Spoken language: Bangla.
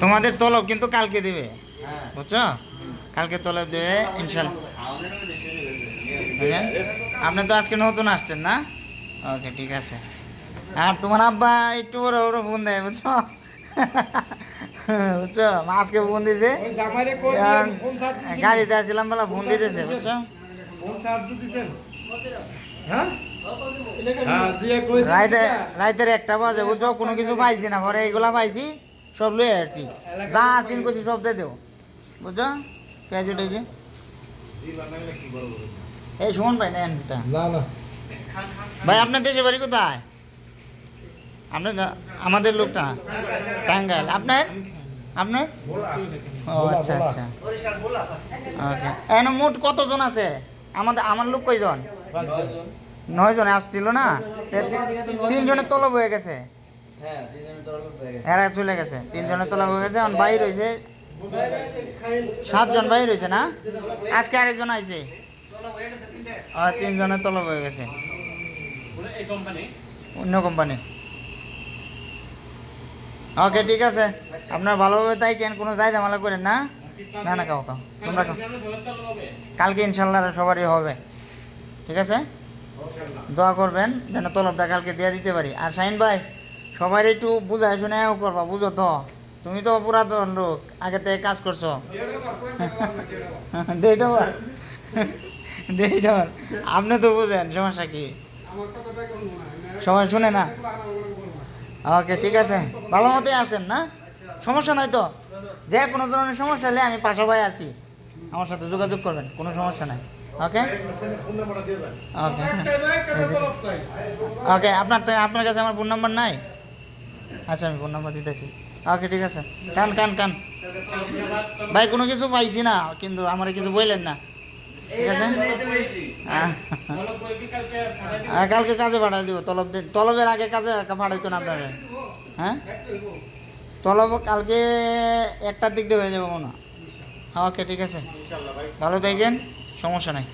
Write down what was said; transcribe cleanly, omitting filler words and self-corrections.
তোমাদের তলব কিন্তু কালকে দিবে, বুঝছো? কালকে তলব দেবে ইনশাল্লাহ। আপনি তো আজকে নতুন আসছেন না? ওকে, ঠিক আছে। আর তোমার আব্বা একটু বড় বড় ফোন দেয়, বুঝছো? বুঝছো, আজকে ফোন দিছে, গাড়িতে আসছিলাম বলা ফোন দিতেছে, বুঝছো? রাইতের 1টা বাজে, বুঝছো? কোনো কিছু পাইছি না, পরে এইগুলা পাইছি, সব লয়ে আসছি, যা আসিন করছি সব দিয়ে দেবো, বুঝছো? পেঁয়াজি টেজি এই সুমন ভাই নেন এটা। ভাই আপনার দেশে বাড়ি কোথায়? আপনার আমাদের লোকটা টাঙ্গাইল। আপনার আপনার ও আচ্ছা আচ্ছা, ওকে। এখন মোট কতজন আছে? আমার লোক কয়জন? 9 জন আসছিল না? 3 জনের তলব হয়ে গেছে, এরা চলে গেছে, 3 জনের তলব হয়ে গেছে। এখন বাইর হয়েছে 7 জন, বাইর হয়েছে না? আজকে আরেকজন আইছে, 3 জনের তলব হয়ে গেছে, অন্য কোম্পানি। ওকে, ঠিক আছে, আপনার ভালোভাবে তাই কেন, কোনো যাই ঝামেলা করেন না। না না, কাও কাও, তোমরা কাও, কালকে ইনশাল্লাহ সবারই হবে, ঠিক আছে? দোয়া করবেন যেন তলবটা কালকে দিয়ে দিতে পারি। আর শাহিন ভাই, সবাই একটু বুঝায় শুনে করবা, বুঝো তো? তুমি তো পুরাতন লোক, আগে থেকে কাজ করছো। ডেট ওভার, ডেট ওভার, আপনি তো বুঝেন সমস্যা কি, সবাই শুনে না। ওকে, ঠিক আছে, ভালো মতোই আছেন না? সমস্যা নাই তো? যে কোনো ধরনের সমস্যা হলে আমি পাশাপাশি আছি, আমার সাথে যোগাযোগ করবেন, কোনো সমস্যা নাই। ওকে ওকে ওকে, আপনার কাছে আমার ফোন নাম্বার নাই? আচ্ছা, আমি ফোন নাম্বার দিতেছি। ওকে, ঠিক আছে। কান কান কান ভাই, কোনো কিছু পাইছি না, কিন্তু আমার কিছু বললেন না, ঠিক আছে? কালকে কাজে পাঠাই দিব, তলবের আগে কাজে পাঠাইতো না আপনারা? হ্যাঁ, তলব কালকে 1টার দিক দিয়ে হয়ে যাবে মনে হয়। ওকে, ঠিক আছে, ভালো থাকেন, সমস্যা নাই।